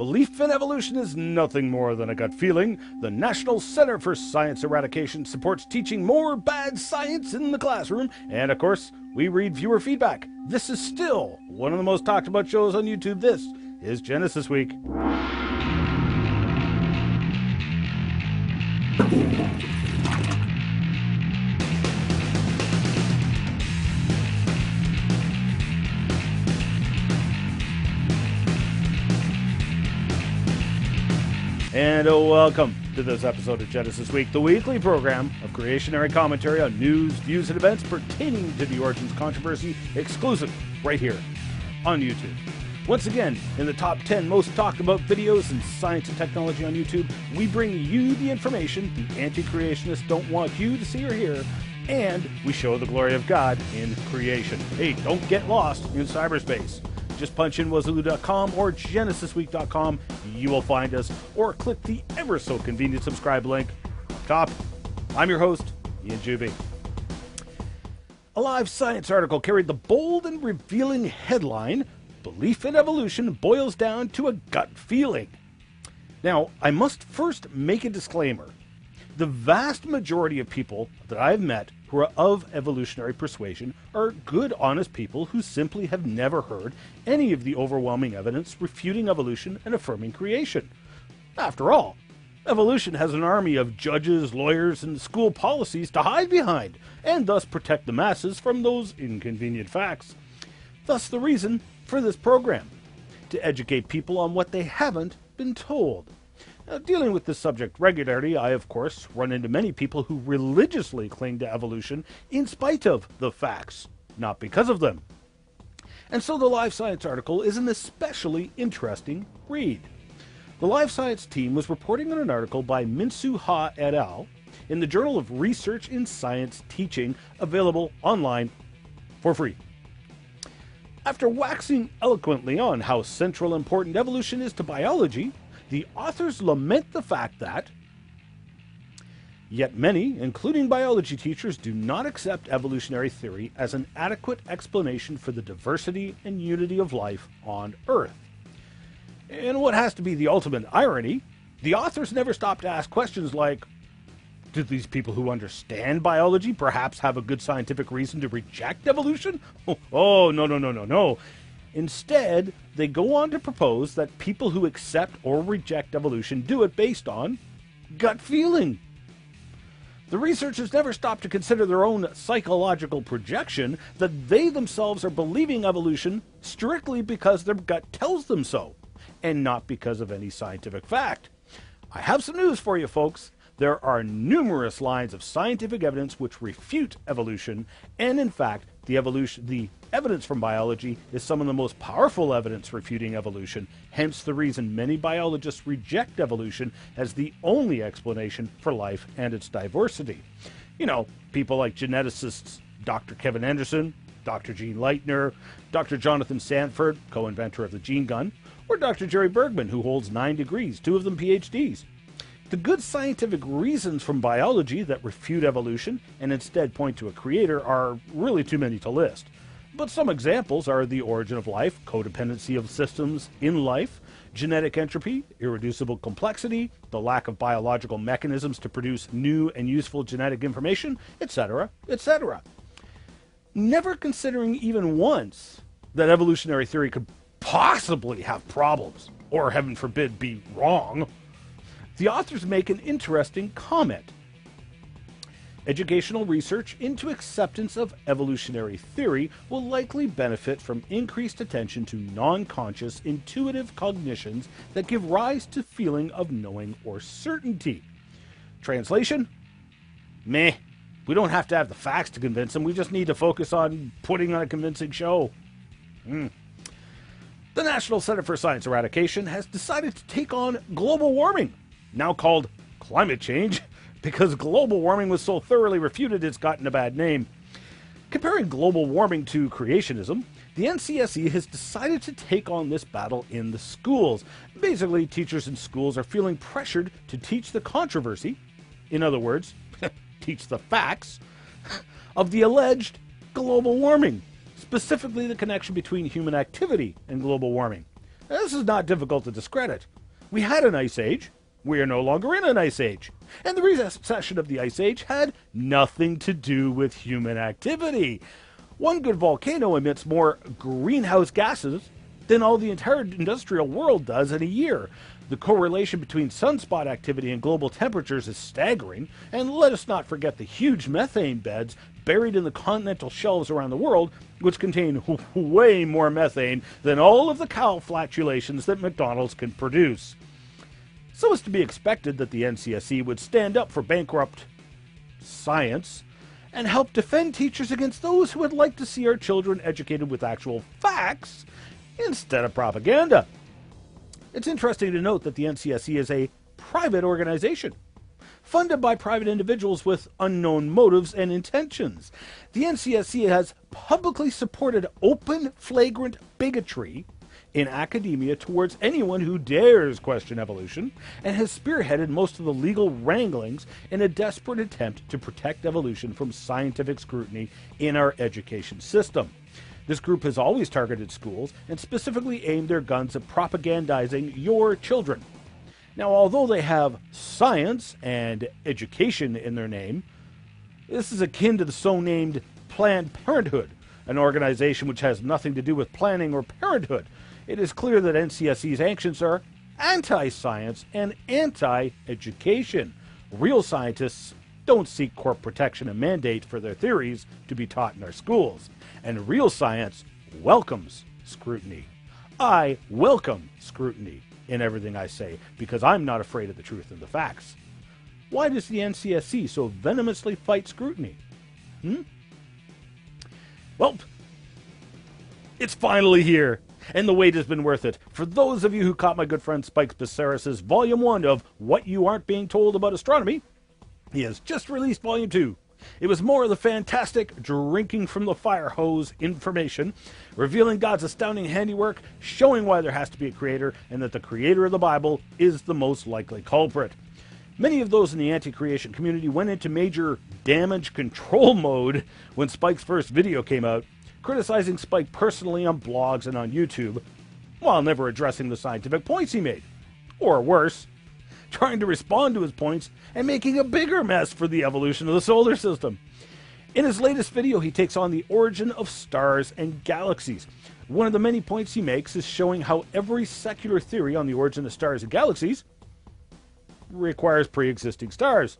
Belief in evolution is nothing more than a gut feeling. The National Center for Science Eradication supports teaching more bad science in the classroom. And of course, we read viewer feedback. This is still one of the most talked about shows on YouTube. This is Genesis Week. And welcome to this episode of Genesis Week, the weekly program of creationary commentary on news, views, and events pertaining to the origins controversy, exclusive right here on YouTube. Once again, in the top 10 most talked about videos in science and technology on YouTube, we bring you the information the anti-creationists don't want you to see or hear, and we show the glory of God in creation. Hey, don't get lost in cyberspace. Just punch in Wazooloo.com or GenesisWeek.com. You will find us, or click the ever so convenient subscribe link up top. I'm your host, Ian Juby. A Live Science article carried the bold and revealing headline, "Belief in Evolution Boils Down to a Gut Feeling." Now, I must first make a disclaimer. The vast majority of people that I've met who are of evolutionary persuasion are good, honest people who simply have never heard any of the overwhelming evidence refuting evolution and affirming creation. After all, evolution has an army of judges, lawyers, and school policies to hide behind, and thus protect the masses from those inconvenient facts. Thus the reason for this program, to educate people on what they haven't been told. Now, dealing with this subject regularly, I, of course, run into many people who religiously cling to evolution in spite of the facts, not because of them. And so the Live Science article is an especially interesting read. The Live Science team was reporting on an article by Minsu Ha et al. In the Journal of Research in Science Teaching, available online for free. After waxing eloquently on how central and important evolution is to biology, the authors lament the fact that yet many, including biology teachers, do not accept evolutionary theory as an adequate explanation for the diversity and unity of life on Earth. And what has to be the ultimate irony, the authors never stop to ask questions like, do these people who understand biology perhaps have a good scientific reason to reject evolution? No. Instead, they go on to propose that people who accept or reject evolution do it based on gut feeling. The researchers never stop to consider their own psychological projection that they themselves are believing evolution strictly because their gut tells them so, and not because of any scientific fact. I have some news for you, folks. There are numerous lines of scientific evidence which refute evolution, and in fact, the evidence from biology is some of the most powerful evidence refuting evolution, hence the reason many biologists reject evolution as the only explanation for life and its diversity. You know, people like geneticists Dr. Kevin Anderson, Dr. Gene Leitner, Dr. Jonathan Sanford, co-inventor of the gene gun, or Dr. Jerry Bergman, who holds 9 degrees, 2 of them PhDs. The good scientific reasons from biology that refute evolution and instead point to a creator are really too many to list. But some examples are the origin of life, codependency of systems in life, genetic entropy, irreducible complexity, the lack of biological mechanisms to produce new and useful genetic information, etc., etc. Never considering even once that evolutionary theory could possibly have problems, or heaven forbid, be wrong, the authors make an interesting comment. Educational research into acceptance of evolutionary theory will likely benefit from increased attention to non-conscious, intuitive cognitions that give rise to feeling of knowing or certainty. Translation? Meh. We don't have to have the facts to convince them. We just need to focus on putting on a convincing show. The National Center for Science Eradication has decided to take on global warming, now called climate change, because global warming was so thoroughly refuted it's gotten a bad name. Comparing global warming to creationism, the NCSE has decided to take on this battle in the schools. Basically, teachers in schools are feeling pressured to teach the controversy, in other words, teach the facts, of the alleged global warming, specifically the connection between human activity and global warming. This is not difficult to discredit. We had an ice age. We are no longer in an ice age. And the recession of the ice age had nothing to do with human activity. One good volcano emits more greenhouse gases than all the entire industrial world does in a year. The correlation between sunspot activity and global temperatures is staggering, and let us not forget the huge methane beds buried in the continental shelves around the world, which contain way more methane than all of the cow flatulations that McDonald's can produce. So it's to be expected that the NCSE would stand up for bankrupt science and help defend teachers against those who would like to see our children educated with actual facts instead of propaganda. It's interesting to note that the NCSE is a private organization, funded by private individuals with unknown motives and intentions. The NCSE has publicly supported open, flagrant bigotry in academia towards anyone who dares question evolution, and has spearheaded most of the legal wranglings in a desperate attempt to protect evolution from scientific scrutiny in our education system. This group has always targeted schools and specifically aimed their guns at propagandizing your children. Now, although they have science and education in their name, this is akin to the so-named Planned Parenthood, an organization which has nothing to do with planning or parenthood. It is clear that NCSE's actions are anti-science and anti-education. Real scientists don't seek court protection and mandate for their theories to be taught in our schools. And real science welcomes scrutiny. I welcome scrutiny in everything I say because I'm not afraid of the truth and the facts. Why does the NCSE so venomously fight scrutiny? Well, it's finally here, and the wait has been worth it. For those of you who caught my good friend Spike Becerras' Volume 1 of What You Aren't Being Told About Astronomy, he has just released Volume 2. It was more of the fantastic drinking from the fire hose information, revealing God's astounding handiwork, showing why there has to be a creator, and that the creator of the Bible is the most likely culprit. Many of those in the anti-creation community went into major damage control mode when Spike's first video came out, criticizing Spike personally on blogs and on YouTube, while never addressing the scientific points he made. Or worse, trying to respond to his points and making a bigger mess for the evolution of the solar system. In his latest video, he takes on the origin of stars and galaxies. One of the many points he makes is showing how every secular theory on the origin of stars and galaxies requires pre-existing stars.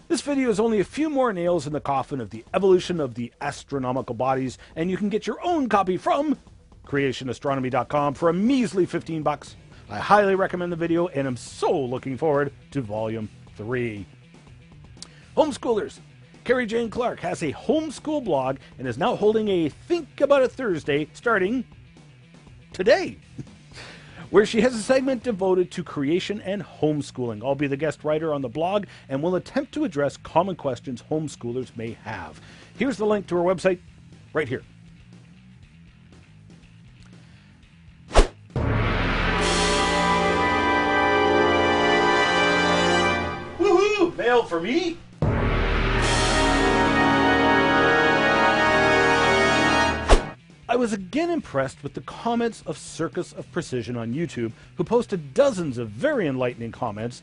This video is only a few more nails in the coffin of the evolution of the astronomical bodies, and you can get your own copy from creationastronomy.com for a measly $15. I highly recommend the video, and I'm so looking forward to Volume 3. Homeschoolers, Carrie Jane Clark has a homeschool blog and is now holding a Think About It Thursday starting today, where she has a segment devoted to creation and homeschooling. I'll be the guest writer on the blog and will attempt to address common questions homeschoolers may have. Here's the link to her website right here. Woohoo! Mail for me? I was again impressed with the comments of Circus of Precision on YouTube, who posted dozens of very enlightening comments,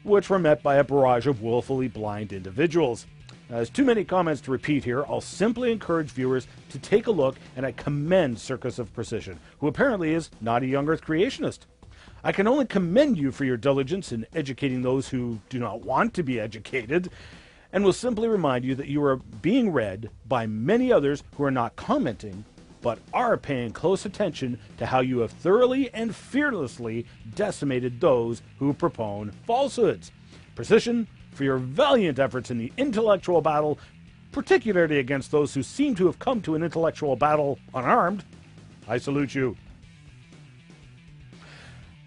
which were met by a barrage of willfully blind individuals. Now, there's too many comments to repeat here. I'll simply encourage viewers to take a look, and I commend Circus of Precision, who apparently is not a young Earth creationist. I can only commend you for your diligence in educating those who do not want to be educated, and will simply remind you that you are being read by many others who are not commenting, but are paying close attention to how you have thoroughly and fearlessly decimated those who propound falsehoods. Precision, for your valiant efforts in the intellectual battle, particularly against those who seem to have come to an intellectual battle unarmed, I salute you.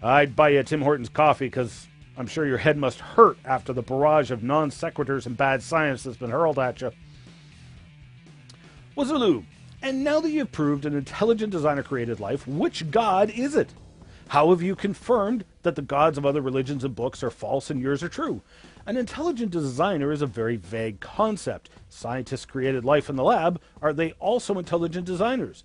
I'd buy you Tim Hortons coffee, because I'm sure your head must hurt after the barrage of non sequiturs and bad science that's been hurled at you. Wazooloo. And now that you've proved an intelligent designer created life, which God is it? How have you confirmed that the gods of other religions and books are false and yours are true? An intelligent designer is a very vague concept. Scientists created life in the lab. Are they also intelligent designers?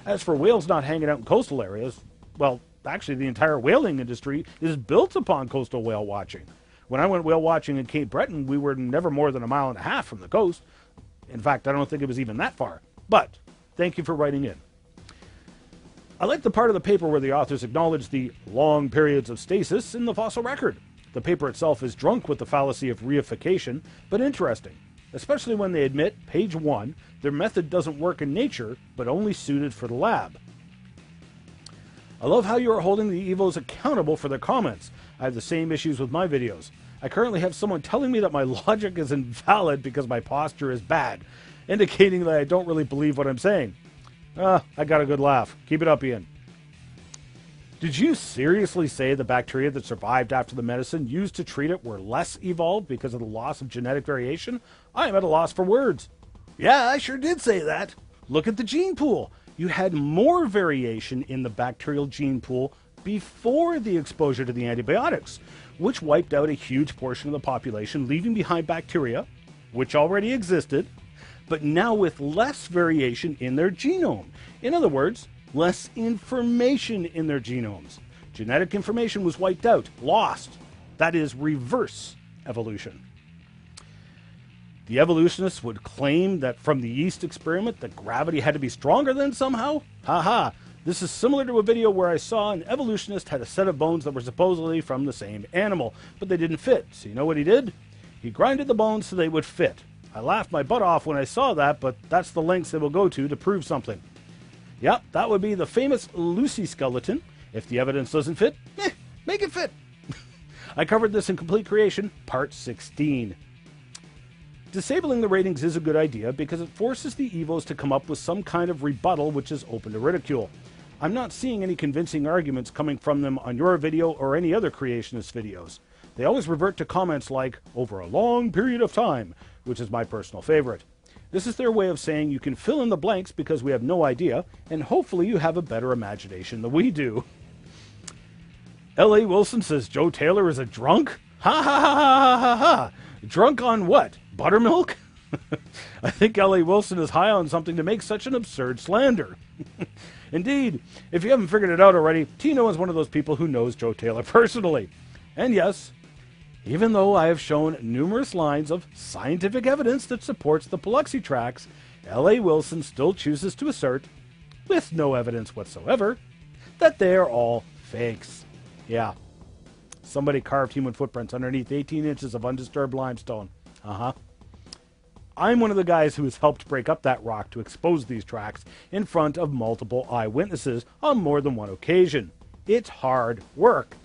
As for whales not hanging out in coastal areas, well, actually the entire whaling industry is built upon coastal whale watching. When I went whale watching in Cape Breton, we were never more than 1.5 miles from the coast. In fact, I don't think it was even that far. But thank you for writing in. I like the part of the paper where the authors acknowledge the long periods of stasis in the fossil record. The paper itself is drunk with the fallacy of reification, but interesting, especially when they admit, page 1, their method doesn't work in nature, but only suited for the lab. I love how you are holding the Evos accountable for their comments. I have the same issues with my videos. I currently have someone telling me that my logic is invalid because my posture is bad, indicating that I don't really believe what I'm saying. I got a good laugh. Keep it up, Ian. Did you seriously say the bacteria that survived after the medicine used to treat it were less evolved because of the loss of genetic variation? I am at a loss for words. Yeah, I sure did say that. Look at the gene pool. You had more variation in the bacterial gene pool before the exposure to the antibiotics, which wiped out a huge portion of the population, leaving behind bacteria, which already existed, but now with less variation in their genome. In other words, less information in their genomes. Genetic information was wiped out, lost. That is reverse evolution. The evolutionists would claim that from the yeast experiment that gravity had to be stronger than somehow? Haha. This is similar to a video where I saw an evolutionist had a set of bones that were supposedly from the same animal, but they didn't fit. So you know what he did? He grinded the bones so they would fit. I laughed my butt off when I saw that, but that's the lengths they will go to prove something. Yep, that would be the famous Lucy skeleton. If the evidence doesn't fit, make it fit. I covered this in Complete Creation, Part 16. Disabling the ratings is a good idea because it forces the Evos to come up with some kind of rebuttal which is open to ridicule. I'm not seeing any convincing arguments coming from them on your video or any other creationist videos. They always revert to comments like, over a long period of time, which is my personal favorite. This is their way of saying you can fill in the blanks because we have no idea, and hopefully you have a better imagination than we do. L.A. Wilson says Joe Taylor is a drunk? Ha ha ha ha ha ha! Drunk on what? Buttermilk? I think L.A. Wilson is high on something to make such an absurd slander. Indeed, if you haven't figured it out already, Tino is one of those people who knows Joe Taylor personally. And yes, even though I have shown numerous lines of scientific evidence that supports the Biloxi tracks, L.A. Wilson still chooses to assert, with no evidence whatsoever, that they are all fakes. Yeah. Somebody carved human footprints underneath 18 inches of undisturbed limestone. I'm one of the guys who has helped break up that rock to expose these tracks in front of multiple eyewitnesses on more than one occasion. It's hard work.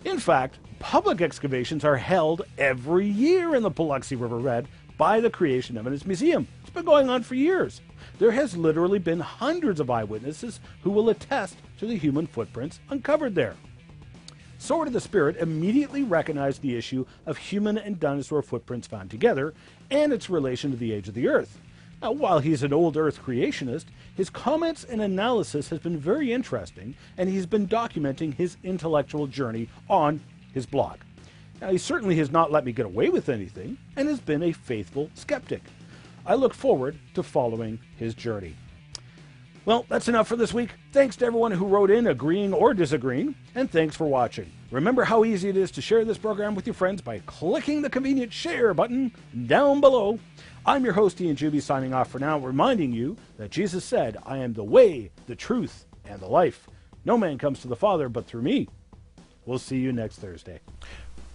In fact, public excavations are held every year in the Biloxi Riverbed by the Creation Evidence Museum. It's been going on for years. There has literally been hundreds of eyewitnesses who will attest to the human footprints uncovered there. Sword of the Spirit immediately recognized the issue of human and dinosaur footprints found together and its relation to the age of the Earth. Now, while he's an old Earth creationist, his comments and analysis has been very interesting, and he's been documenting his intellectual journey on his blog. Now, he certainly has not let me get away with anything, and has been a faithful skeptic. I look forward to following his journey. Well, that's enough for this week. Thanks to everyone who wrote in agreeing or disagreeing, and thanks for watching. Remember how easy it is to share this program with your friends by clicking the convenient share button down below. I'm your host, Ian Juby, signing off for now, reminding you that Jesus said, I am the way, the truth, and the life. No man comes to the Father but through me. We'll see you next Thursday.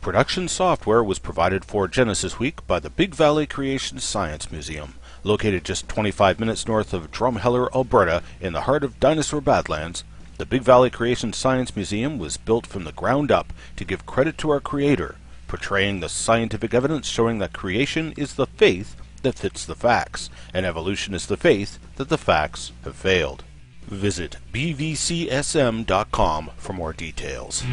Production software was provided for Genesis Week by the Big Valley Creation Science Museum, located just 25 minutes north of Drumheller, Alberta, in the heart of Dinosaur Badlands. The Big Valley Creation Science Museum was built from the ground up to give credit to our Creator, portraying the scientific evidence showing that creation is the faith that fits the facts, and evolution is the faith that the facts have failed. Visit bvcsm.com for more details.